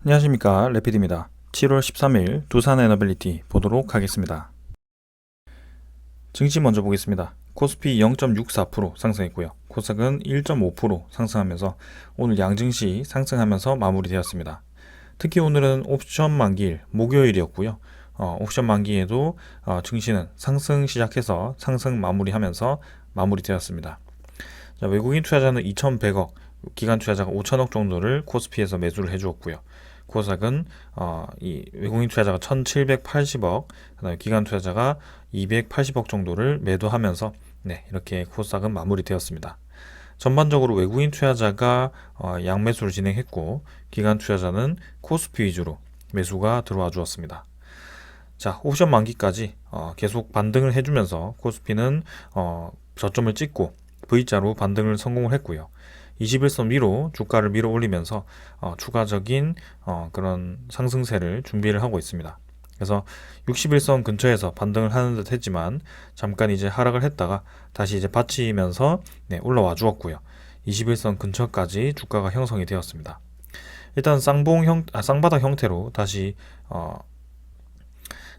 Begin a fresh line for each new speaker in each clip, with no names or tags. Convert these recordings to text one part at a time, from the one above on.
안녕하십니까, 레피드입니다. 7월 13일 두산 에너빌리티 보도록 하겠습니다. 증시 먼저 보겠습니다. 코스피 0.64% 상승했고요. 코스닥은 1.5% 상승하면서 오늘 양증시 상승하면서 마무리되었습니다. 특히 오늘은 옵션 만기일 목요일이었고요. 옵션 만기에도 증시는 상승 시작해서 상승 마무리하면서 마무리되었습니다. 자, 외국인 투자자는 2,100억, 기관 투자자가 5천억 정도를 코스피에서 매수를 해주었고요. 코스닥은 이 외국인 투자자가 1,780억, 그다음에 기관 투자자가 280억 정도를 매도하면서 이렇게 코스닥은 마무리되었습니다. 전반적으로 외국인 투자자가 양매수를 진행했고 기관 투자자는 코스피 위주로 매수가 들어와 주었습니다. 자, 옵션 만기까지 계속 반등을 해주면서 코스피는 저점을 찍고 V자로 반등을 성공을 했고요. 21선 위로 주가를 밀어 올리면서 추가적인 그런 상승세를 준비를 하고 있습니다. 그래서 61선 근처에서 반등을 하는 듯 했지만 잠깐 이제 하락을 했다가 다시 이제 받치면서 올라와 주었고요. 21선 근처까지 주가가 형성이 되었습니다. 일단 쌍바닥 형태로 다시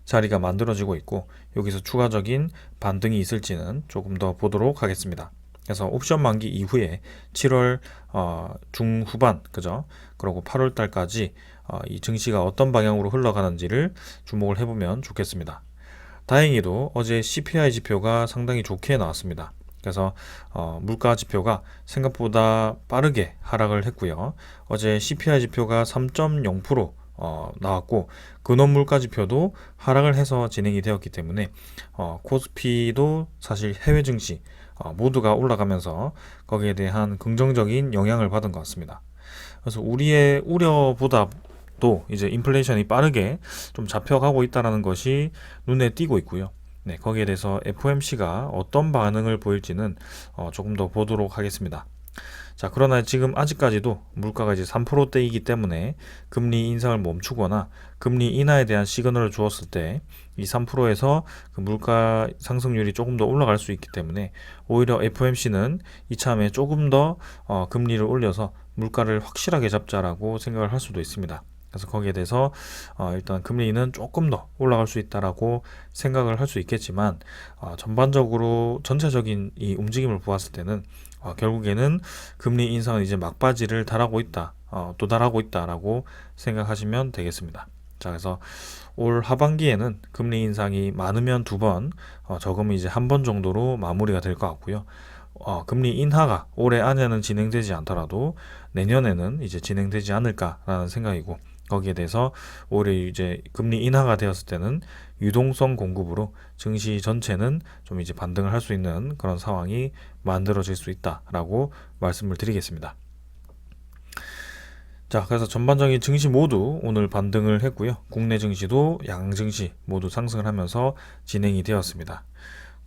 자리가 만들어지고 있고 여기서 추가적인 반등이 있을지는 조금 더 보도록 하겠습니다. 그래서 옵션 만기 이후에 7월 중후반 그죠? 그리고 8월 달까지 이 증시가 어떤 방향으로 흘러가는지를 주목을 해보면 좋겠습니다. 다행히도 어제 CPI 지표가 상당히 좋게 나왔습니다. 그래서 물가 지표가 생각보다 빠르게 하락을 했고요. 어제 CPI 지표가 3.0% 나왔고 근원 물가 지표도 하락을 해서 진행이 되었기 때문에 코스피도 사실 해외 증시 모두가 올라가면서 거기에 대한 긍정적인 영향을 받은 것 같습니다. 그래서 우리의 우려보다도 이제 인플레이션이 빠르게 좀 잡혀가고 있다는 것이 눈에 띄고 있고요. 거기에 대해서 FOMC가 어떤 반응을 보일지는 조금 더 보도록 하겠습니다. 자, 그러나 지금 아직까지도 물가가 이제 3%대이기 때문에 금리 인상을 멈추거나 금리 인하에 대한 시그널을 주었을 때 이 3%에서 그 물가 상승률이 조금 더 올라갈 수 있기 때문에 오히려 FOMC는 이참에 조금 더 금리를 올려서 물가를 확실하게 잡자라고 생각을 할 수도 있습니다. 그래서 거기에 대해서 일단 금리는 조금 더 올라갈 수 있다라고 생각을 할 수 있겠지만 전반적으로 전체적인 이 움직임을 보았을 때는 결국에는 금리 인상은 이제 막바지를 도달하고 있다라고 생각하시면 되겠습니다. 자, 그래서 올 하반기에는 금리 인상이 많으면 2번, 적으면 이제 1번 정도로 마무리가 될 것 같고요. 금리 인하가 올해 안에는 진행되지 않더라도 내년에는 이제 진행되지 않을까라는 생각이고 거기에 대해서 올해 이제 금리 인하가 되었을 때는 유동성 공급으로 증시 전체는 좀 이제 반등을 할 수 있는 그런 상황이 만들어질 수 있다라고 말씀을 드리겠습니다. 자, 그래서 전반적인 증시 모두 오늘 반등을 했고요. 국내 증시도 양증시 모두 상승을 하면서 진행이 되었습니다.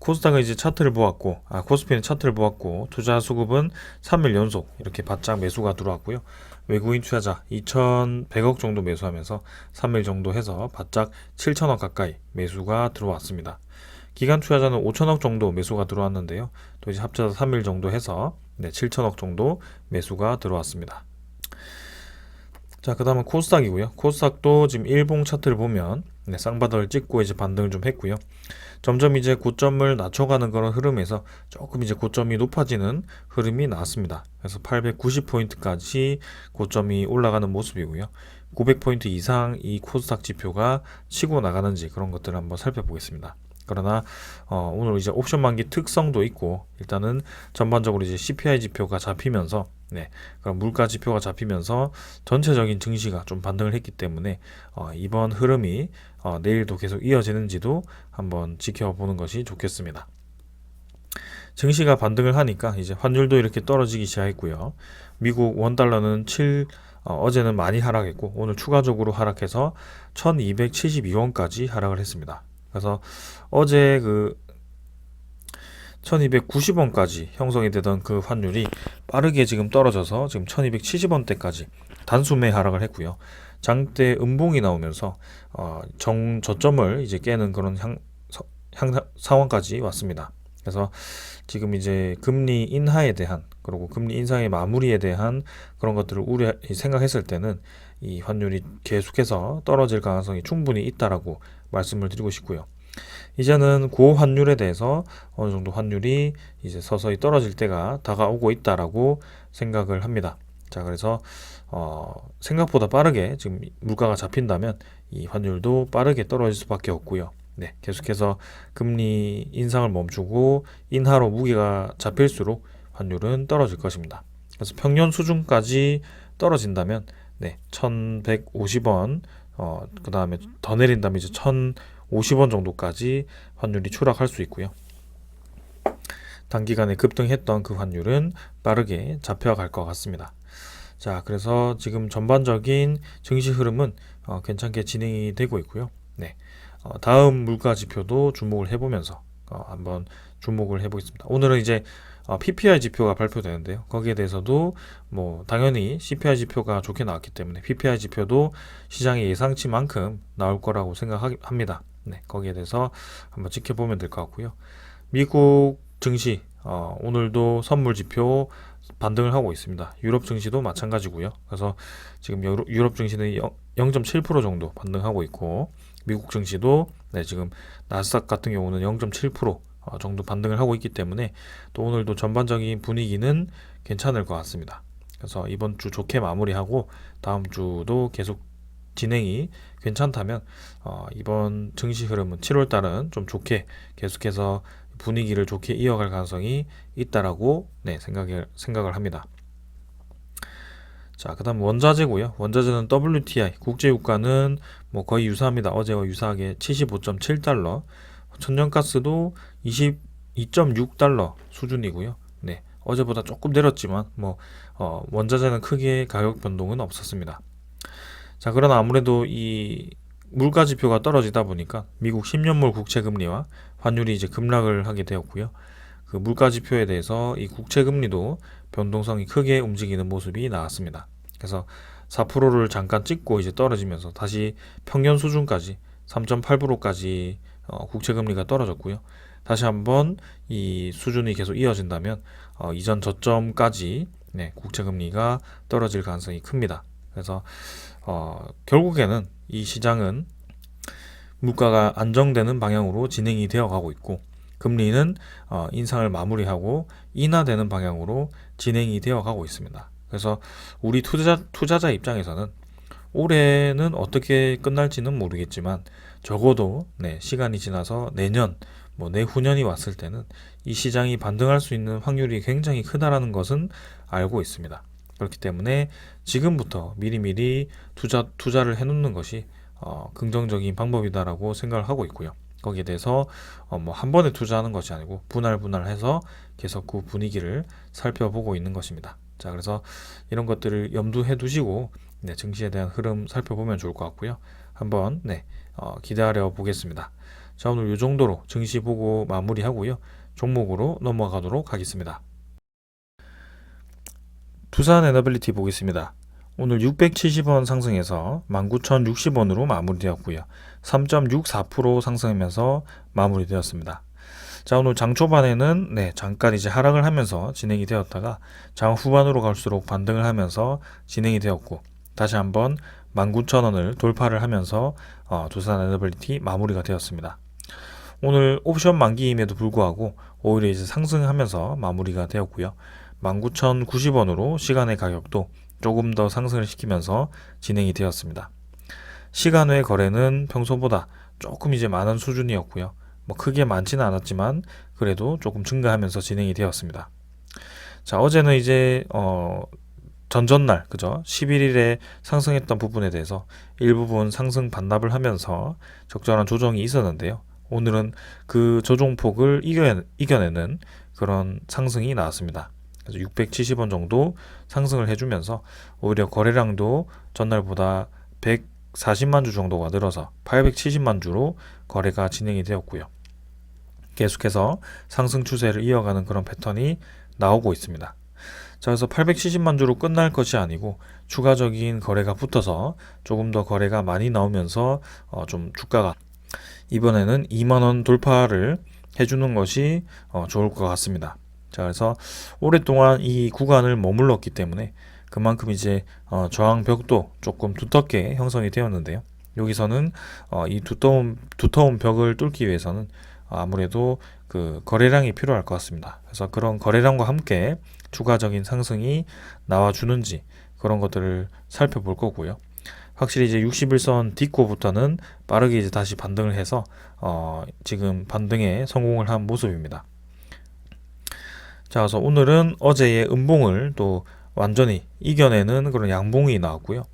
코스닥은 이제 차트를 보았고, 코스피는 차트를 보았고, 투자 수급은 3일 연속 이렇게 바짝 매수가 들어왔고요. 외국인 투자자 2,100억 정도 매수하면서 3일 정도 해서 바짝 7천억 가까이 매수가 들어왔습니다. 기관 투자자는 5천억 정도 매수가 들어왔는데요. 또 이제 합쳐서 3일 정도 해서 7천억 정도 매수가 들어왔습니다. 자, 그 다음은 코스닥이고요. 코스닥도 지금 일봉 차트를 보면 쌍바닥을 찍고 이제 반등을 좀 했고요. 점점 이제 고점을 낮춰가는 그런 흐름에서 조금 이제 고점이 높아지는 흐름이 나왔습니다. 그래서 890포인트까지 고점이 올라가는 모습이고요. 900포인트 이상 이 코스닥 지표가 치고 나가는지 그런 것들을 한번 살펴보겠습니다. 그러나 오늘 이제 옵션 만기 특성도 있고 일단은 전반적으로 이제 CPI 지표가 잡히면서 그럼 물가 지표가 잡히면서 전체적인 증시가 좀 반등을 했기 때문에 이번 흐름이 내일도 계속 이어지는지도 한번 지켜보는 것이 좋겠습니다. 증시가 반등을 하니까 이제 환율도 이렇게 떨어지기 시작했고요. 미국 원달러는 어제는 많이 하락했고 오늘 추가적으로 하락해서 1272원까지 하락을 했습니다. 그래서 어제 그 1290원까지 형성이 되던 그 환율이 빠르게 지금 떨어져서 지금 1270원대까지 단숨에 하락을 했고요. 장대 음봉이 나오면서 저점을 이제 깨는 그런 상황까지 왔습니다. 그래서 지금 이제 금리 인하에 대한 그리고 금리 인상의 마무리에 대한 그런 것들을 생각했을 때는 이 환율이 계속해서 떨어질 가능성이 충분히 있다라고 말씀을 드리고 싶고요. 이제는 그 환율에 대해서 어느 정도 환율이 이제 서서히 떨어질 때가 다가오고 있다라고 생각을 합니다. 자, 그래서 생각보다 빠르게 지금 물가가 잡힌다면 이 환율도 빠르게 떨어질 수밖에 없고요. 네, 계속해서 금리 인상을 멈추고 인하로 무게가 잡힐수록 환율은 떨어질 것입니다. 그래서 평년 수준까지 떨어진다면 네, 1150원, 그 다음에 더 내린다면 이제 1050원 정도까지 환율이 추락할 수 있고요. 단기간에 급등했던 그 환율은 빠르게 잡혀갈 것 같습니다. 자, 그래서 지금 전반적인 증시 흐름은 괜찮게 진행이 되고 있고요. 네, 다음 물가 지표도 주목을 해보면서 한번 주목을 해보겠습니다. 오늘은 이제 PPI 지표가 발표되는데요. 거기에 대해서도 뭐 당연히 CPI 지표가 좋게 나왔기 때문에 PPI 지표도 시장의 예상치만큼 나올 거라고 생각합니다. 네, 거기에 대해서 한번 지켜보면 될 것 같고요. 미국 증시 오늘도 선물 지표 반등을 하고 있습니다. 유럽 증시도 마찬가지고요. 그래서 지금 유럽 증시는 0.7% 정도 반등하고 있고 미국 증시도 네, 지금 나스닥 같은 경우는 0.7% 정도 반등을 하고 있기 때문에 또 오늘도 전반적인 분위기는 괜찮을 것 같습니다. 그래서 이번 주 좋게 마무리하고 다음 주도 계속 진행이 괜찮다면 이번 증시 흐름은 7월 달은 좀 좋게 계속해서 분위기를 좋게 이어갈 가능성이 있다라고 네, 생각을 합니다. 자, 그다음 원자재고요. 원자재는 WTI 국제유가는 뭐 거의 유사합니다. 어제와 유사하게 75.7달러, 천연가스도 22.6달러 수준이고요. 네, 어제보다 조금 내렸지만 뭐 원자재는 크게 가격 변동은 없었습니다. 자, 그러나 아무래도 이 물가 지표가 떨어지다 보니까 미국 10년물 국채 금리와 환율이 이제 급락을 하게 되었고요. 그 물가 지표에 대해서 이 국채 금리도 변동성이 크게 움직이는 모습이 나왔습니다. 그래서 4%를 잠깐 찍고 이제 떨어지면서 다시 평년 수준까지 3.8%까지 국채 금리가 떨어졌고요. 다시 한번 이 수준이 계속 이어진다면 이전 저점까지 네, 국채 금리가 떨어질 가능성이 큽니다. 그래서 결국에는 이 시장은 물가가 안정되는 방향으로 진행이 되어 가고 있고 금리는 인상을 마무리하고 인하되는 방향으로 진행이 되어 가고 있습니다. 그래서 우리 투자자 입장에서는 올해는 어떻게 끝날지는 모르겠지만 적어도 네, 시간이 지나서 내년 뭐 내후년이 왔을 때는 이 시장이 반등할 수 있는 확률이 굉장히 크다라는 것은 알고 있습니다. 그렇기 때문에 지금부터 미리미리 투자를 해놓는 것이 긍정적인 방법이다라고 생각을 하고 있고요. 거기에 대해서 뭐 한 번에 투자하는 것이 아니고 분할해서 계속 그 분위기를 살펴보고 있는 것입니다. 자, 그래서 이런 것들을 염두해 두시고 네, 증시에 대한 흐름 살펴보면 좋을 것 같고요. 한번 네, 기다려 보겠습니다. 자, 오늘 이 정도로 증시 보고 마무리하고요. 종목으로 넘어가도록 하겠습니다. 두산 에너빌리티 보겠습니다. 오늘 670원 상승해서 19,060원으로 마무리되었고요. 3.64% 상승하면서 마무리되었습니다. 자, 오늘 장 초반에는 네, 잠깐 이제 하락을 하면서 진행이 되었다가 장 후반으로 갈수록 반등을 하면서 진행이 되었고 다시 한번 19,000원을 돌파를 하면서 두산 에너빌리티 마무리가 되었습니다. 오늘 옵션 만기임에도 불구하고 오히려 이제 상승하면서 마무리가 되었고요. 19,090원으로 시간의 가격도 조금 더 상승을 시키면서 진행이 되었습니다. 시간 외 거래는 평소보다 조금 이제 많은 수준이었고요. 뭐 크게 많지는 않았지만 그래도 조금 증가하면서 진행이 되었습니다. 자, 어제는 이제 전전날 그죠? 11일에 상승했던 부분에 대해서 일부분 상승 반납을 하면서 적절한 조정이 있었는데요. 오늘은 그 조정폭을 이겨내는 그런 상승이 나왔습니다. 그래서 670원 정도 상승을 해주면서 오히려 거래량도 전날보다 140만 주 정도가 늘어서 870만 주로 거래가 진행이 되었고요. 계속해서 상승 추세를 이어가는 그런 패턴이 나오고 있습니다. 자, 그래서 870만 주로 끝날 것이 아니고 추가적인 거래가 붙어서 조금 더 거래가 많이 나오면서 좀 주가가 이번에는 2만원 돌파를 해주는 것이 좋을 것 같습니다. 자, 그래서 오랫동안 이 구간을 머물렀기 때문에 그만큼 이제 저항벽도 조금 두텁게 형성이 되었는데요. 여기서는 이 두터운 벽을 뚫기 위해서는 아무래도 그 거래량이 필요할 것 같습니다. 그래서 그런 거래량과 함께 추가적인 상승이 나와주는지 그런 것들을 살펴볼 거고요. 확실히 이제 61선 딛고부터는 빠르게 이제 다시 반등을 해서 지금 반등에 성공을 한 모습입니다. 자, 그래서 오늘은 어제의 음봉을 또 완전히 이겨내는 그런 양봉이 나왔고요.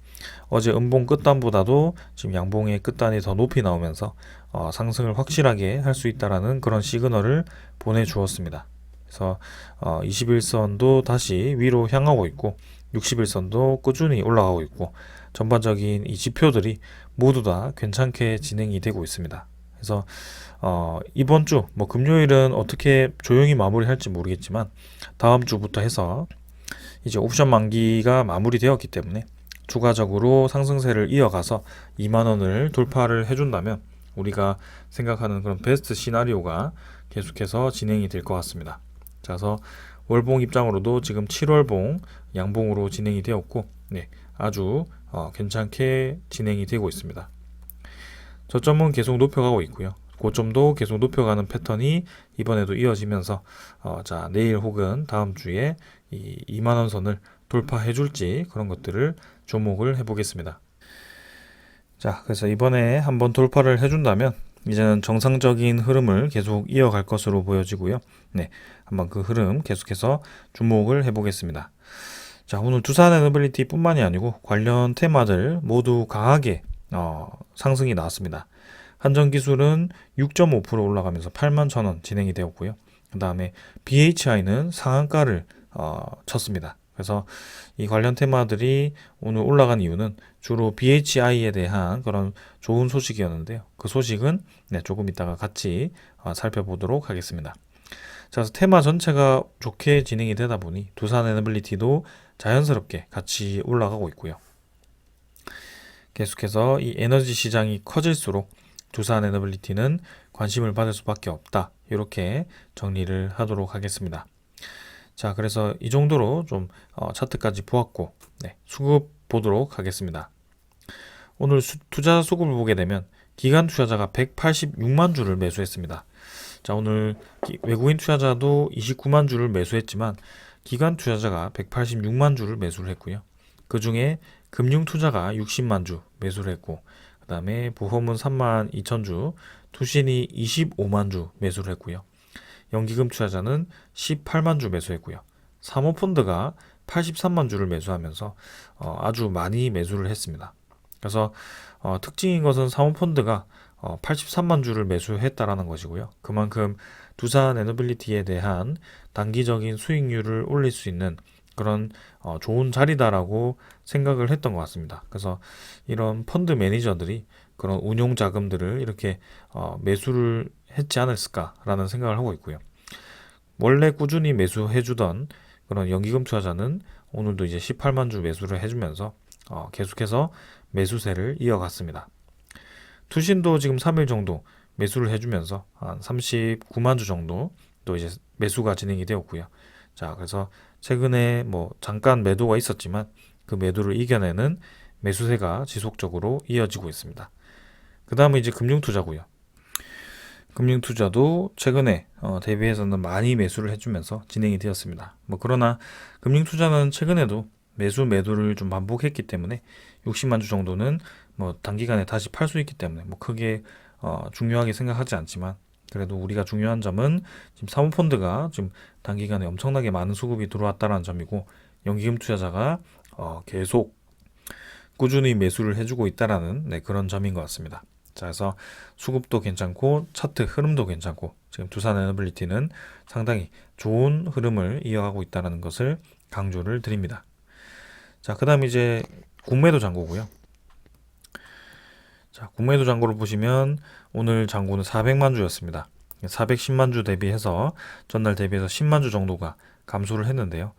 어제 음봉 끝단보다도 지금 양봉의 끝단이 더 높이 나오면서 상승을 확실하게 할 수 있다라는 그런 시그널을 보내주었습니다. 그래서 21선도 다시 위로 향하고 있고 61선도 꾸준히 올라가고 있고 전반적인 이 지표들이 모두 다 괜찮게 진행이 되고 있습니다. 그래서 이번 주 뭐 금요일은 어떻게 조용히 마무리할지 모르겠지만 다음 주부터 해서 이제 옵션 만기가 마무리되었기 때문에 추가적으로 상승세를 이어가서 2만 원을 돌파를 해준다면 우리가 생각하는 그런 베스트 시나리오가 계속해서 진행이 될 것 같습니다. 자, 그래서 월봉 입장으로도 지금 7월봉 양봉으로 진행이 되었고 아주 괜찮게 진행이 되고 있습니다. 저점은 계속 높여가고 있고요. 고점도 계속 높여가는 패턴이 이번에도 이어지면서 자, 내일 혹은 다음 주에 이 2만원 선을 돌파해 줄지 그런 것들을 주목을 해보겠습니다. 자, 그래서 이번에 한번 돌파를 해준다면 이제는 정상적인 흐름을 계속 이어갈 것으로 보여지고요. 한번 그 흐름 계속해서 주목을 해보겠습니다. 자, 오늘 두산 에너빌리티 뿐만이 아니고 관련 테마들 모두 강하게 상승이 나왔습니다. 한전기술은 6.5% 올라가면서 81,000원 진행이 되었고요. 그 다음에 BHI는 상한가를 쳤습니다. 그래서 이 관련 테마들이 오늘 올라간 이유는 주로 BHI에 대한 그런 좋은 소식이었는데요. 그 소식은 조금 이따가 같이 살펴보도록 하겠습니다. 자, 그래서 테마 전체가 좋게 진행이 되다 보니 두산 에너빌리티도 자연스럽게 같이 올라가고 있고요. 계속해서 이 에너지 시장이 커질수록 두산 에너빌리티는 관심을 받을 수밖에 없다. 이렇게 정리를 하도록 하겠습니다. 자, 그래서 이 정도로 좀 차트까지 보았고 수급 보도록 하겠습니다. 오늘 투자 수급을 보게 되면 기관 투자자가 186만 주를 매수했습니다. 자, 오늘 외국인 투자자도 29만 주를 매수했지만 기관 투자자가 186만 주를 매수를 했고요. 그 중에 금융 투자가 60만 주 매수를 했고 그 다음에 보험은 3만 2천 주, 투신이 25만 주 매수를 했고요. 연기금 투자자는 18만 주 매수했고요. 사모펀드가 83만 주를 매수하면서 아주 많이 매수를 했습니다. 그래서 특징인 것은 사모펀드가 83만 주를 매수했다라는 것이고요. 그만큼 두산 에너빌리티에 대한 단기적인 수익률을 올릴 수 있는 그런 좋은 자리다라고 생각을 했던 것 같습니다. 그래서 이런 펀드 매니저들이 그런 운용 자금들을 이렇게 매수를 했지 않았을까라는 생각을 하고 있고요. 원래 꾸준히 매수해주던 그런 연기금 투자자는 오늘도 이제 18만 주 매수를 해주면서 계속해서 매수세를 이어갔습니다. 투신도 지금 3일 정도 매수를 해주면서 한 39만 주 정도 또 이제 매수가 진행이 되었고요. 자, 그래서 최근에 뭐 잠깐 매도가 있었지만 그 매도를 이겨내는 매수세가 지속적으로 이어지고 있습니다. 그 다음에 이제 금융투자고요. 금융투자도 최근에 대비해서는 많이 매수를 해주면서 진행이 되었습니다. 뭐 그러나 금융투자는 최근에도 매도를 좀 반복했기 때문에 60만 주 정도는 뭐 단기간에 다시 팔 수 있기 때문에 뭐 크게 중요하게 생각하지 않지만 그래도 우리가 중요한 점은 지금 사모펀드가 지금 단기간에 엄청나게 많은 수급이 들어왔다는 점이고 연기금 투자자가 계속 꾸준히 매수를 해주고 있다라는 그런 점인 것 같습니다. 자, 그래서 수급도 괜찮고 차트 흐름도 괜찮고 지금 두산 에너빌리티는 상당히 좋은 흐름을 이어가고 있다는 것을 강조를 드립니다. 자, 그 다음 이제 국매도 잔고고요. 자, 국매도 잔고를 보시면 오늘 잔고는 400만 주였습니다. 410만 주 대비해서 전날 대비해서 10만 주 정도가 감소를 했는데요.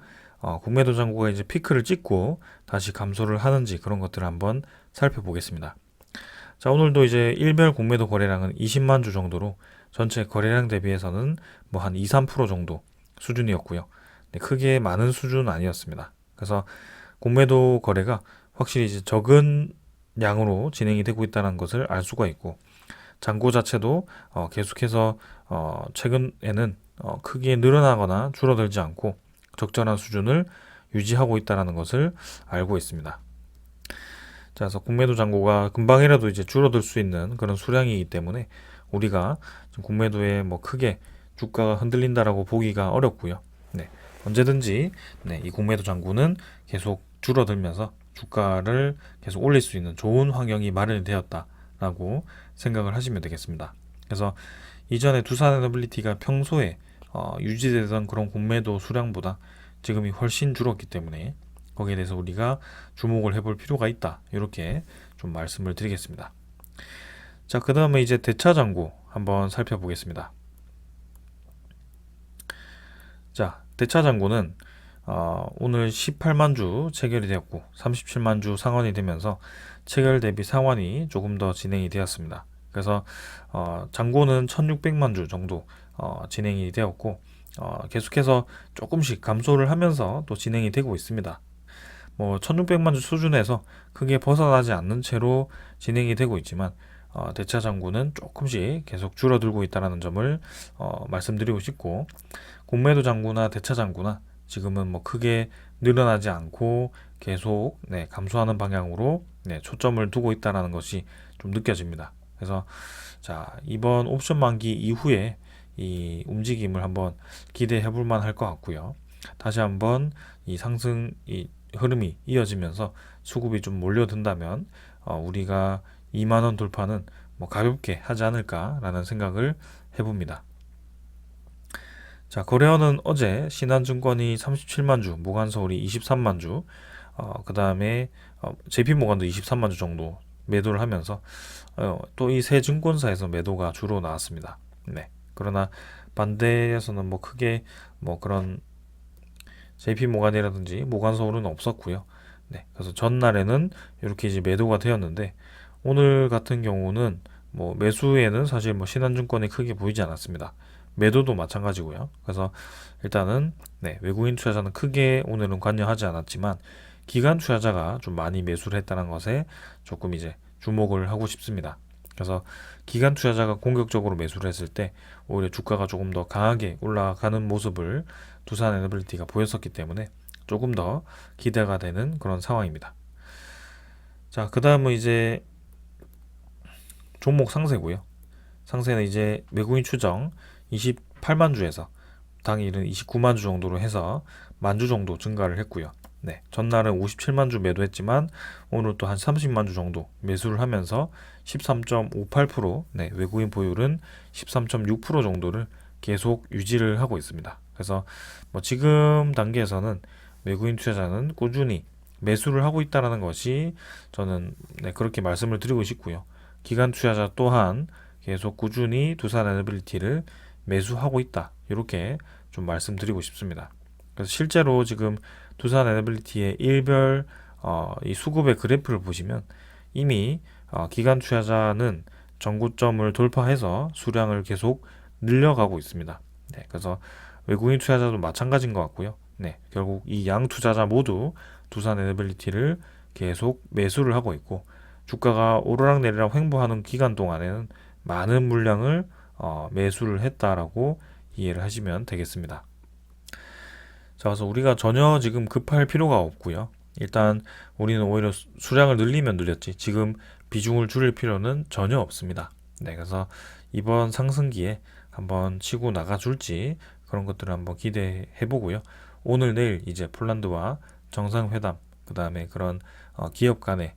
국매도 잔고가 이제 피크를 찍고 다시 감소를 하는지 그런 것들을 한번 살펴보겠습니다. 자, 오늘도 이제 일별 국매도 거래량은 20만 주 정도로 전체 거래량 대비해서는 뭐 한 2, 3% 정도 수준이었고요. 네, 크게 많은 수준은 아니었습니다. 그래서 공매도 거래가 확실히 이제 적은 양으로 진행이 되고 있다는 것을 알 수가 있고, 잔고 자체도 계속해서 최근에는 크게 늘어나거나 줄어들지 않고 적절한 수준을 유지하고 있다는 것을 알고 있습니다. 자, 그래서 공매도 잔고가 금방이라도 이제 줄어들 수 있는 그런 수량이기 때문에 우리가 지금 공매도에 뭐 크게 주가가 흔들린다라고 보기가 어렵고요. 네, 언제든지 이 공매도 잔고는 계속 줄어들면서 주가를 계속 올릴 수 있는 좋은 환경이 마련이 되었다라고 생각을 하시면 되겠습니다. 그래서 이전에 두산에너빌리티가 평소에 유지되던 그런 공매도 수량보다 지금이 훨씬 줄었기 때문에 거기에 대해서 우리가 주목을 해볼 필요가 있다, 이렇게 좀 말씀을 드리겠습니다. 자, 그 다음에 이제 대차잔고 한번 살펴보겠습니다. 자, 대차잔고는 오늘 18만 주 체결이 되었고 37만 주 상환이 되면서 체결 대비 상환이 조금 더 진행이 되었습니다. 그래서 잔고는 1600만 주 정도 진행이 되었고 계속해서 조금씩 감소를 하면서 또 진행이 되고 있습니다. 뭐 1600만 주 수준에서 크게 벗어나지 않는 채로 진행이 되고 있지만 대차 잔고는 조금씩 계속 줄어들고 있다는 점을 말씀드리고 싶고, 공매도 잔고나 대차 잔고나 지금은 뭐 크게 늘어나지 않고 계속 감소하는 방향으로 초점을 두고 있다는 것이 좀 느껴집니다. 그래서 자, 이번 옵션 만기 이후에 이 움직임을 한번 기대해 볼 만할 것 같고요. 다시 한번 이 상승 이 흐름이 이어지면서 수급이 좀 몰려든다면 우리가 2만원 돌파는 뭐 가볍게 하지 않을까라는 생각을 해봅니다. 자, 거래원은 어제 신한증권이 37만 주, 모간서울이 23만 주, 그 다음에 JP모간도 23만 주 정도 매도를 하면서 또 이 세 증권사에서 매도가 주로 나왔습니다. 네. 그러나 반대에서는 뭐 크게 뭐 그런 JP모간이라든지 모간서울은 없었고요. 네. 그래서 전날에는 이렇게 이제 매도가 되었는데, 오늘 같은 경우는 뭐 매수에는 사실 뭐 신한증권이 크게 보이지 않았습니다. 매도도 마찬가지고요. 그래서 일단은 외국인 투자자는 크게 오늘은 관여하지 않았지만 기관 투자자가 좀 많이 매수를 했다는 것에 조금 이제 주목을 하고 싶습니다. 그래서 기관 투자자가 공격적으로 매수를 했을 때 오히려 주가가 조금 더 강하게 올라가는 모습을 두산에너빌리티가 보였었기 때문에 조금 더 기대가 되는 그런 상황입니다. 자, 그 다음은 이제 종목 상세고요. 상세는 이제 외국인 추정 28만 주에서 당일은 29만 주 정도로 해서 만 주 정도 증가를 했고요. 네, 전날은 57만 주 매도했지만 오늘 또 한 30만 주 정도 매수를 하면서 13.58%, 외국인 보유는 13.6% 정도를 계속 유지를 하고 있습니다. 그래서 뭐 지금 단계에서는 외국인 투자자는 꾸준히 매수를 하고 있다는 것이 저는 그렇게 말씀을 드리고 싶고요. 기관 투자자 또한 계속 꾸준히 두산에너빌리티를 매수하고 있다, 이렇게 좀 말씀드리고 싶습니다. 그래서 실제로 지금 두산에너빌리티의 일별 이 수급의 그래프를 보시면 이미 기관 투자자는 정고점을 돌파해서 수량을 계속 늘려가고 있습니다. 그래서 외국인 투자자도 마찬가지인 것 같고요. 결국 이 양 투자자 모두 두산에너빌리티를 계속 매수를 하고 있고, 주가가 오르락내리락 횡보하는 기간 동안에는 많은 물량을 매수를 했다라고 이해를 하시면 되겠습니다. 자, 그래서 우리가 전혀 지금 급할 필요가 없고요. 일단 우리는 오히려 수량을 늘리면 늘렸지 지금 비중을 줄일 필요는 전혀 없습니다. 그래서 이번 상승기에 한번 치고 나가줄지 그런 것들을 한번 기대해 보고요. 오늘 내일 이제 폴란드와 정상회담, 그 다음에 그런 기업 간의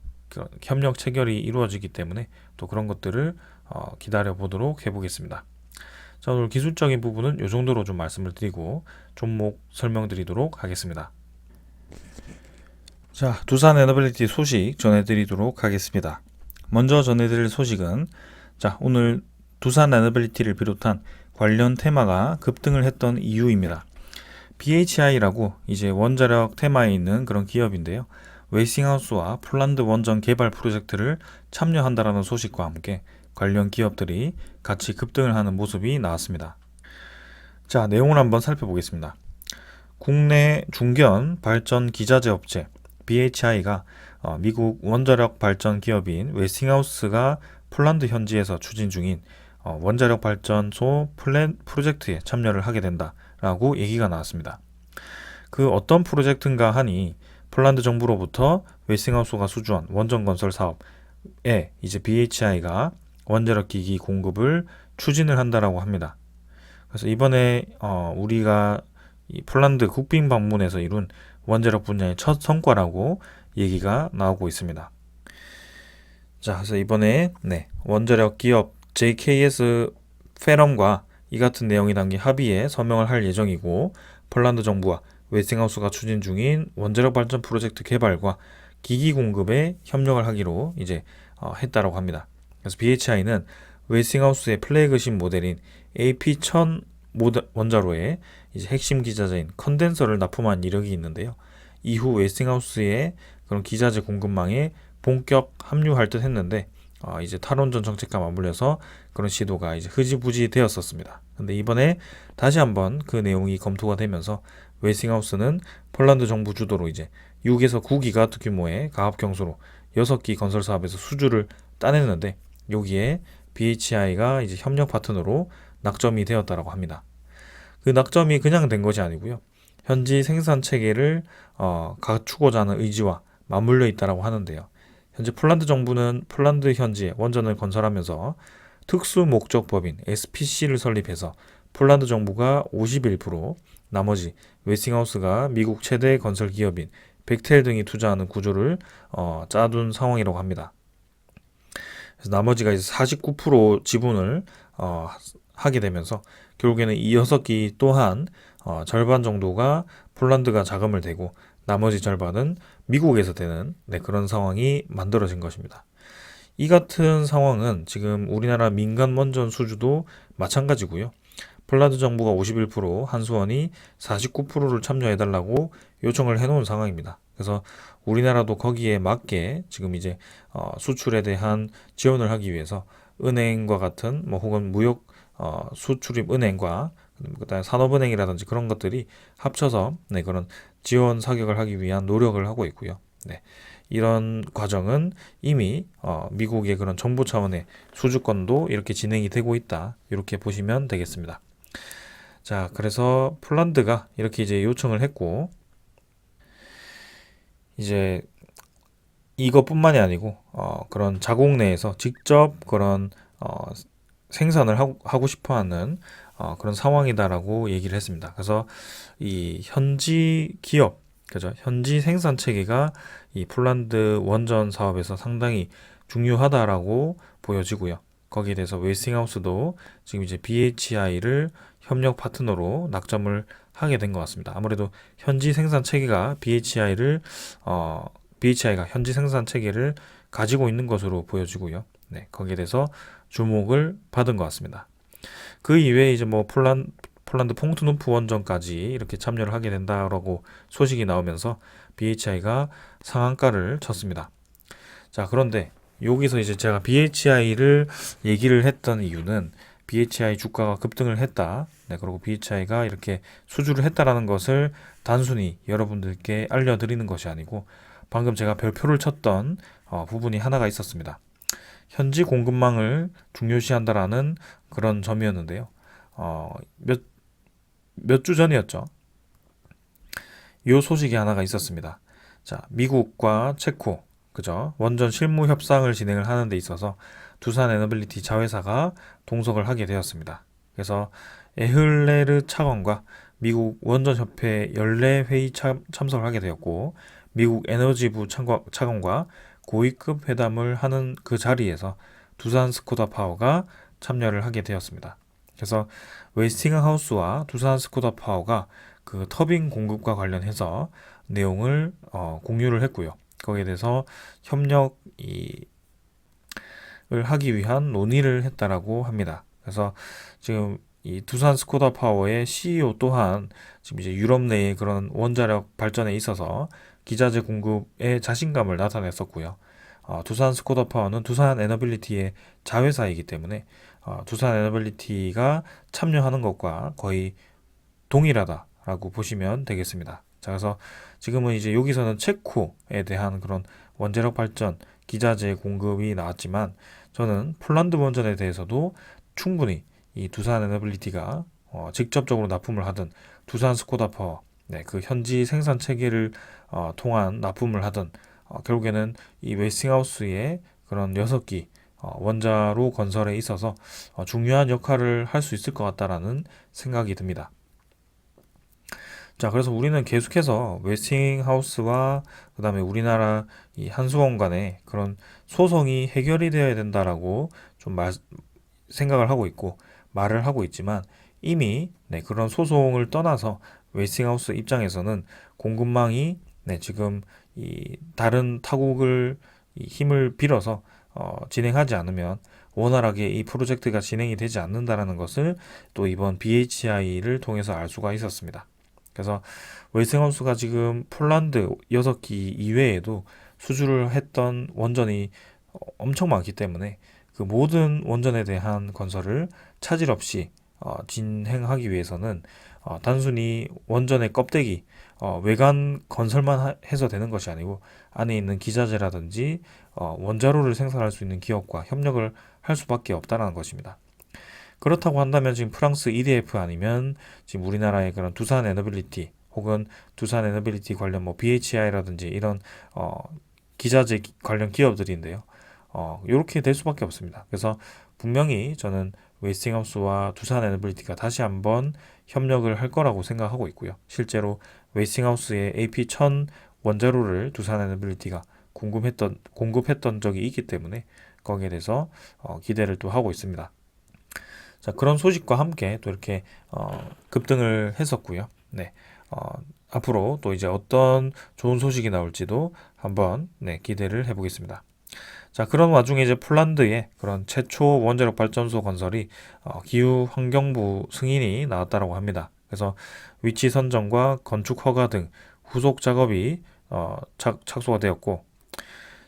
협력 체결이 이루어지기 때문에 또 그런 것들을 기다려 보도록 해보겠습니다. 자, 오늘 기술적인 부분은 이 정도로 좀 말씀을 드리고 종목 설명드리도록 하겠습니다. 자, 두산에너빌리티 소식 전해드리도록 하겠습니다. 먼저 전해드릴 소식은 오늘 두산에너빌리티를 비롯한 관련 테마가 급등을 했던 이유입니다. BHI라고 이제 원자력 테마에 있는 그런 기업인데요. 웨이싱하우스와 폴란드 원전 개발 프로젝트를 참여한다라는 소식과 함께 관련 기업들이 같이 급등을 하는 모습이 나왔습니다. 자, 내용을 한번 살펴보겠습니다. 국내 중견 발전 기자재 업체 BHI가 미국 원자력 발전 기업인 웨스팅하우스가 폴란드 현지에서 추진 중인 원자력 발전소 프로젝트에 참여를 하게 된다라고 얘기가 나왔습니다. 그 어떤 프로젝트인가 하니 폴란드 정부로부터 웨스팅하우스가 수주한 원전 건설 사업에 이제 BHI가 원자력 기기 공급을 추진을 한다라고 합니다. 그래서 이번에 우리가 이 폴란드 국빈 방문에서 이룬 원자력 분야의 첫 성과라고 얘기가 나오고 있습니다. 자, 그래서 이번에 원자력 기업 JKS 페럼과 이 같은 내용이 담긴 합의에 서명을 할 예정이고 폴란드 정부와 웨스팅하우스가 추진 중인 원자력 발전 프로젝트 개발과 기기 공급에 협력을 하기로 이제 했다라고 합니다. 그래서 BHI는 웨스팅하우스의 플래그십 모델인 AP1000 원자로에 이제 핵심 기자재인 컨덴서를 납품한 이력이 있는데요. 이후 웨스팅하우스의 그런 기자재 공급망에 본격 합류할 듯 했는데 이제 탈원전 정책과 맞물려서 그런 시도가 이제 흐지부지 되었었습니다. 근데 이번에 다시 한번 그 내용이 검토가 되면서 웨스팅하우스는 폴란드 정부 주도로 이제 6에서 9기가와트 규모의 가압 경수로 6기 건설 사업에서 수주를 따냈는데 여기에 BHI가 이제 협력 파트너로 낙점이 되었다라고 합니다. 그 낙점이 그냥 된 것이 아니고요. 현지 생산 체계를 갖추고자 하는 의지와 맞물려 있다라고 하는데요. 현재 폴란드 정부는 폴란드 현지에 원전을 건설하면서 특수 목적법인 SPC를 설립해서 폴란드 정부가 51%, 나머지 웨스팅하우스가 미국 최대 건설 기업인 벡텔 등이 투자하는 구조를 짜둔 상황이라고 합니다. 그래서 나머지가 이제 49% 지분을 하게 되면서 결국에는 이 6기 또한 절반 정도가 폴란드가 자금을 대고 나머지 절반은 미국에서 되는 그런 상황이 만들어진 것입니다. 이 같은 상황은 지금 우리나라 민간 원전 수주도 마찬가지고요. 폴란드 정부가 51%, 한수원이 49%를 참여해달라고 요청을 해놓은 상황입니다. 그래서 우리나라도 거기에 맞게 지금 이제 수출에 대한 지원을 하기 위해서 은행과 같은 혹은 무역 수출입 은행과 그다음에 산업은행이라든지 그런 것들이 합쳐서 그런 지원 사격을 하기 위한 노력을 하고 있고요. 이런 과정은 이미 미국의 그런 정부 차원의 수주권도 이렇게 진행이 되고 있다. 이렇게 보시면 되겠습니다. 자, 그래서 폴란드가 이렇게 이제 요청을 했고 이제 이것뿐만이 아니고 그런 자국 내에서 직접 그런 생산을 하고 싶어하는 그런 상황이다라고 얘기를 했습니다. 그래서 이 현지 기업, 그죠? 현지 생산 체계가 이 폴란드 원전 사업에서 상당히 중요하다라고 보여지고요. 거기에 대해서 웨스팅하우스도 지금 이제 BHI를 협력 파트너로 낙점을 하게 된 것 같습니다. 아무래도 현지 생산 체계가 BHI가 현지 생산 체계를 가지고 있는 것으로 보여지고요. 거기에 대해서 주목을 받은 것 같습니다. 그 이외에 이제 폴란드 퐁트누프 원전까지 이렇게 참여를 하게 된다라고 소식이 나오면서 BHI가 상한가를 쳤습니다. 자, 그런데 여기서 이제 제가 BHI를 얘기를 했던 이유는 BHI 주가가 급등을 했다. 그리고 BHI가 이렇게 수주를 했다라는 것을 단순히 여러분들께 알려드리는 것이 아니고 방금 제가 별표를 쳤던 부분이 하나가 있었습니다. 현지 공급망을 중요시한다라는 그런 점이었는데요. 몇 주 전이었죠. 이 소식이 하나가 있었습니다. 자, 미국과 체코, 그죠? 원전 실무 협상을 진행을 하는 데 있어서 두산 에너빌리티 자회사가 동석을 하게 되었습니다. 그래서 에흘레르 차관과 미국 원전협회 연례 회의 참석을 하게 되었고 미국 에너지부 차관과 고위급 회담을 하는 그 자리에서 두산 스코다 파워가 참여를 하게 되었습니다. 그래서 웨스팅하우스와 두산 스코다 파워가 그 터빈 공급과 관련해서 내용을 공유를 했고요. 거기에 대해서 협력을 하기 위한 논의를 했다라고 합니다. 그래서 지금 이 두산 스코다 파워의 CEO 또한 지금 이제 유럽 내의 그런 원자력 발전에 있어서 기자재 공급에 자신감을 나타냈었고요. 두산 스코다 파워는 두산 에너빌리티의 자회사이기 때문에 두산 에너빌리티가 참여하는 것과 거의 동일하다라고 보시면 되겠습니다. 자, 그래서 지금은 이제 여기서는 체코에 대한 그런 원자력 발전 기자재 공급이 나왔지만 저는 폴란드 원전에 대해서도 충분히 이 두산 에너빌리티가 직접적으로 납품을 하든 두산 스코다 파워 그 현지 생산 체계를 통한 납품을 하든 결국에는 이 웨스팅하우스의 그런 6기 원자로 건설에 있어서 중요한 역할을 할 수 있을 것 같다라는 생각이 듭니다. 자, 그래서 우리는 계속해서 웨스팅하우스와 그다음에 우리나라 이 한수원 간의 그런 소송이 해결이 되어야 된다라고 좀 생각을 하고 있고 말을 하고 있지만 이미 그런 소송을 떠나서 웨스팅하우스 입장에서는 공급망이 지금 이 다른 타국을 이 힘을 빌어서 진행하지 않으면 원활하게 이 프로젝트가 진행이 되지 않는다라는 것을 또 이번 BHI를 통해서 알 수가 있었습니다. 그래서 웨스팅하우스가 지금 폴란드 6기 이외에도 수주를 했던 원전이 엄청 많기 때문에 그 모든 원전에 대한 건설을 차질 없이 진행하기 위해서는 단순히 원전의 껍데기 외관 건설만 해서 되는 것이 아니고 안에 있는 기자재라든지 원자로를 생산할 수 있는 기업과 협력을 할 수밖에 없다는 것입니다. 그렇다고 한다면 지금 프랑스 EDF 아니면 지금 우리나라의 그런 두산 에너빌리티 혹은 두산 에너빌리티 관련 뭐 BHI라든지 이런 기자재 관련 기업들인데요. 이렇게 될 수밖에 없습니다. 그래서 분명히 저는 웨스팅하우스와 두산 에너빌리티가 다시 한번 협력을 할 거라고 생각하고 있고요. 실제로 웨스팅하우스의 AP1000 원자로를 두산 에너빌리티가 공급했던 적이 있기 때문에 거기에 대해서 기대를 또 하고 있습니다. 자, 그런 소식과 함께 또 이렇게 급등을 했었고요. 앞으로 또 이제 어떤 좋은 소식이 나올지도 한번 기대를 해보겠습니다. 자, 그런 와중에 이제 폴란드의 그런 최초 원자력 발전소 건설이 기후환경부 승인이 나왔다고 합니다. 그래서 위치 선정과 건축 허가 등 후속 작업이 착수가 되었고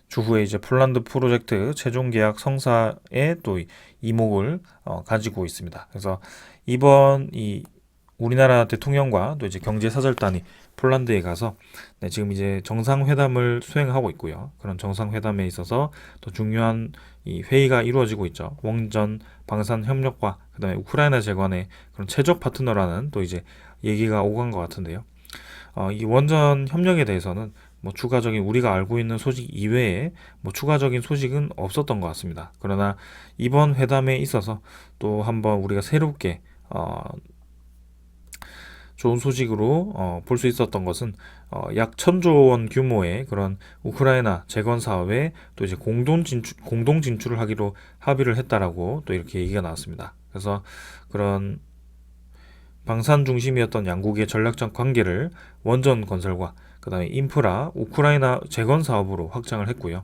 추후에 이제 폴란드 프로젝트 최종 계약 성사에 또 이목을 가지고 있습니다. 그래서 이번 이 우리나라 대통령과 또 이제 경제사절단이 폴란드에 가서 지금 이제 정상회담을 수행하고 있고요. 그런 정상회담에 있어서 또 중요한 이 회의가 이루어지고 있죠. 원전 방산 협력과 그다음에 우크라이나 재건의 그런 최적 파트너라는 또 이제 얘기가 오간 것 같은데요. 이 원전 협력에 대해서는 뭐 추가적인 우리가 알고 있는 소식 이외에 뭐 추가적인 소식은 없었던 것 같습니다. 그러나 이번 회담에 있어서 또 한번 우리가 새롭게 좋은 소식으로 볼 수 있었던 것은 약 1,000조 원 규모의 그런 우크라이나 재건 사업에 또 이제 공동 진출을 하기로 합의를 했다라고 또 이렇게 얘기가 나왔습니다. 그래서 그런 방산 중심이었던 양국의 전략적 관계를 원전 건설과 그다음에 인프라, 우크라이나 재건 사업으로 확장을 했고요.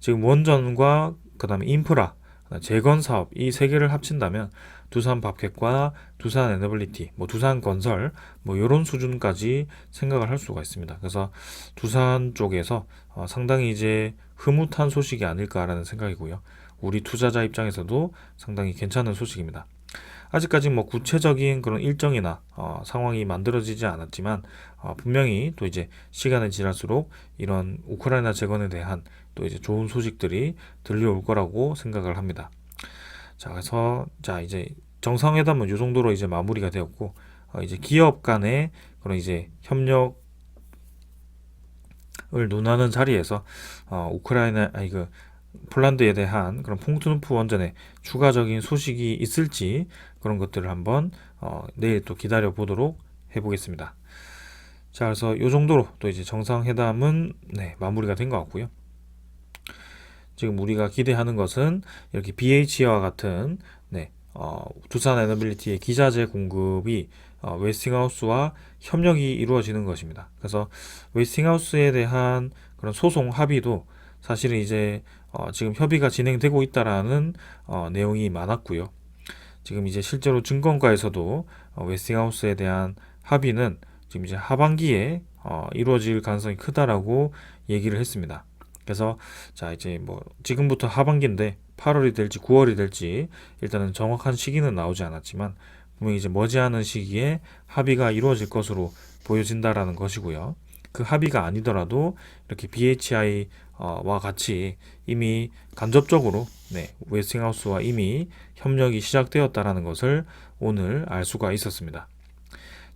지금 원전과 그다음에 인프라, 재건 사업 이 세 개를 합친다면 두산 밥켓과 두산 에너빌리티, 뭐 두산 건설, 뭐 이런 수준까지 생각을 할 수가 있습니다. 그래서 두산 쪽에서 상당히 이제 흐뭇한 소식이 아닐까라는 생각이고요. 우리 투자자 입장에서도 상당히 괜찮은 소식입니다. 아직까지 뭐 구체적인 그런 일정이나 상황이 만들어지지 않았지만 분명히 또 이제 시간이 지날수록 이런 우크라이나 재건에 대한 또 이제 좋은 소식들이 들려올 거라고 생각을 합니다. 자, 그래서 이제 정상회담은 이 정도로 이제 마무리가 되었고 이제 기업 간의 그런 이제 협력을 논하는 자리에서 폴란드에 대한 그런 퐁투누프 원전에 추가적인 소식이 있을지 그런 것들을 한번 내일 또 기다려 보도록 해보겠습니다. 자, 그래서 이 정도로 또 이제 정상회담은 마무리가 된 것 같고요. 지금 우리가 기대하는 것은 이렇게 BH와 같은 두산 에너빌리티의 기자재 공급이 웨스팅하우스와 협력이 이루어지는 것입니다. 그래서 웨스팅하우스에 대한 그런 소송 합의도 사실은 이제 지금 협의가 진행되고 있다라는 내용이 많았고요. 지금 이제 실제로 증권가에서도 웨스팅하우스에 대한 합의는 지금 이제 하반기에 이루어질 가능성이 크다라고 얘기를 했습니다. 그래서 자 이제 뭐 지금부터 하반기인데 8월이 될지 9월이 될지 일단은 정확한 시기는 나오지 않았지만 분명히 이제 머지않은 시기에 합의가 이루어질 것으로 보여진다라는 것이고요. 그 합의가 아니더라도 이렇게 BHI와 같이 이미 간접적으로 웨스팅하우스와 이미 협력이 시작되었다라는 것을 오늘 알 수가 있었습니다.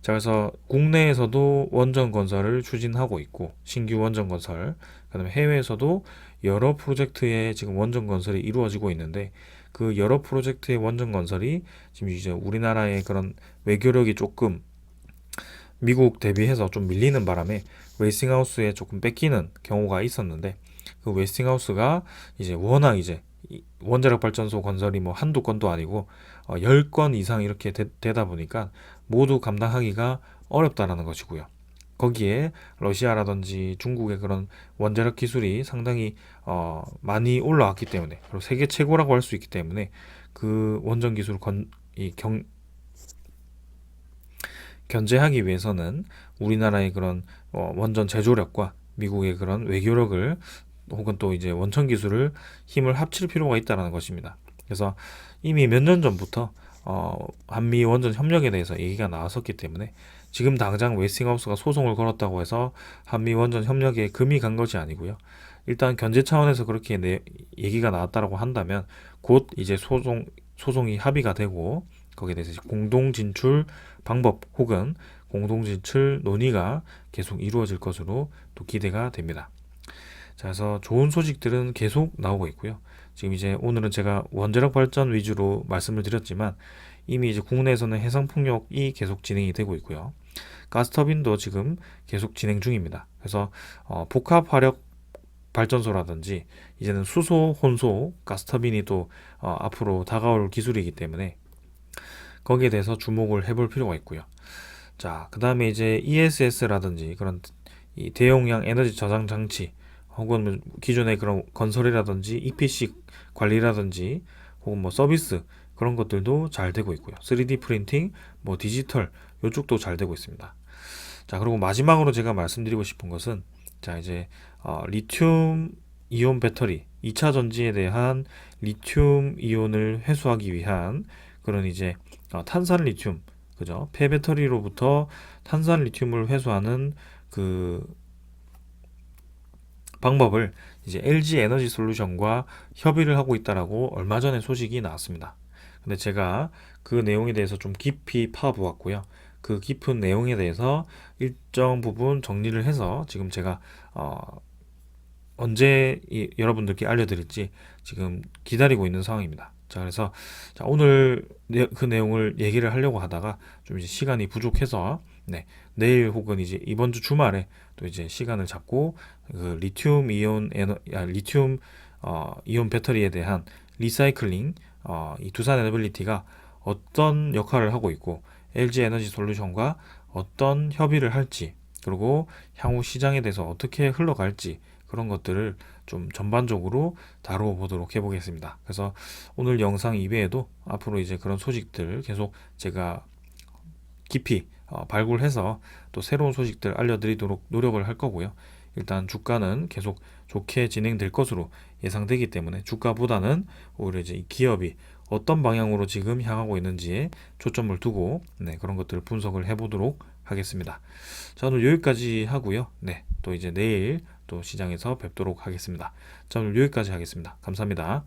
자, 그래서 국내에서도 원전 건설을 추진하고 있고 신규 원전 건설, 그다음에 해외에서도 여러 프로젝트의 지금 원전 건설이 이루어지고 있는데 그 여러 프로젝트의 원전 건설이 지금 이제 우리나라의 그런 외교력이 조금 미국 대비해서 좀 밀리는 바람에 웨스팅하우스에 조금 뺏기는 경우가 있었는데 그 웨스팅하우스가 이제 워낙 이제 원자력 발전소 건설이 뭐 한두 건도 아니고 10건 이상 이렇게 되다 보니까 모두 감당하기가 어렵다라는 것이고요. 거기에 러시아라든지 중국의 그런 원자력 기술이 상당히 많이 올라왔기 때문에 그리고 세계 최고라고 할 수 있기 때문에 그 원전 기술 견제하기 위해서는 우리나라의 그런 원전 제조력과 미국의 그런 외교력을 혹은 또 이제 원천 기술을 힘을 합칠 필요가 있다는 것입니다. 그래서 이미 몇 년 전부터 한미 원전 협력에 대해서 얘기가 나왔었기 때문에 지금 당장 웨스팅하우스가 소송을 걸었다고 해서 한미 원전 협력에 금이 간 것이 아니고요. 일단 견제 차원에서 그렇게 얘기가 나왔다라고 한다면 곧 이제 소송이 합의가 되고 거기에 대해서 공동 진출 방법 혹은 공동 진출 논의가 계속 이루어질 것으로 또 기대가 됩니다. 자, 그래서 좋은 소식들은 계속 나오고 있고요. 지금 이제 오늘은 제가 원자력 발전 위주로 말씀을 드렸지만 이미 이제 국내에서는 해상 풍력이 계속 진행이 되고 있고요. 가스터빈도 지금 계속 진행 중입니다. 그래서 복합 화력 발전소라든지 이제는 수소 혼소 가스터빈이 또 앞으로 다가올 기술이기 때문에 거기에 대해서 주목을 해볼 필요가 있고요. 자, 그 다음에 이제 ESS라든지 그런 이 대용량 에너지 저장 장치 혹은 기존의 그런 건설이라든지 EPC 관리라든지 혹은 뭐 서비스 그런 것들도 잘 되고 있고요. 3D 프린팅, 뭐 디지털 이쪽도 잘 되고 있습니다. 자, 그리고 마지막으로 제가 말씀드리고 싶은 것은 자, 이제 리튬 이온 배터리 2차 전지에 대한 리튬 이온을 회수하기 위한 그런 이제 탄산 리튬 그죠? 폐배터리로부터 탄산 리튬을 회수하는 그 방법을 이제 LG 에너지 솔루션과 협의를 하고 있다라고 얼마 전에 소식이 나왔습니다. 근데 제가 그 내용에 대해서 좀 깊이 파보았고요. 그 깊은 내용에 대해서 일정 부분 정리를 해서 지금 제가 언제 여러분들께 알려드릴지 지금 기다리고 있는 상황입니다. 자, 그래서 자, 오늘 그 내용을 얘기를 하려고 하다가 좀 이제 시간이 부족해서 내일 혹은 이제 이번 주 주말에 또 이제 시간을 잡고 그 리튬 이온 배터리에 대한 리사이클링 이 두산 에너빌리티가 어떤 역할을 하고 있고 LG 에너지 솔루션과 어떤 협의를 할지 그리고 향후 시장에 대해서 어떻게 흘러갈지 그런 것들을 좀 전반적으로 다루어 보도록 해보겠습니다. 그래서 오늘 영상 이외에도 앞으로 이제 그런 소식들 계속 제가 깊이 발굴해서 또 새로운 소식들 알려드리도록 노력을 할 거고요. 일단 주가는 계속 좋게 진행될 것으로 예상되기 때문에 주가보다는 오히려 이제 이 기업이 어떤 방향으로 지금 향하고 있는지에 초점을 두고 그런 것들을 분석을 해보도록 하겠습니다. 자, 오늘 여기까지 하고요. 또 이제 내일 또 시장에서 뵙도록 하겠습니다. 자, 오늘 여기까지 하겠습니다. 감사합니다.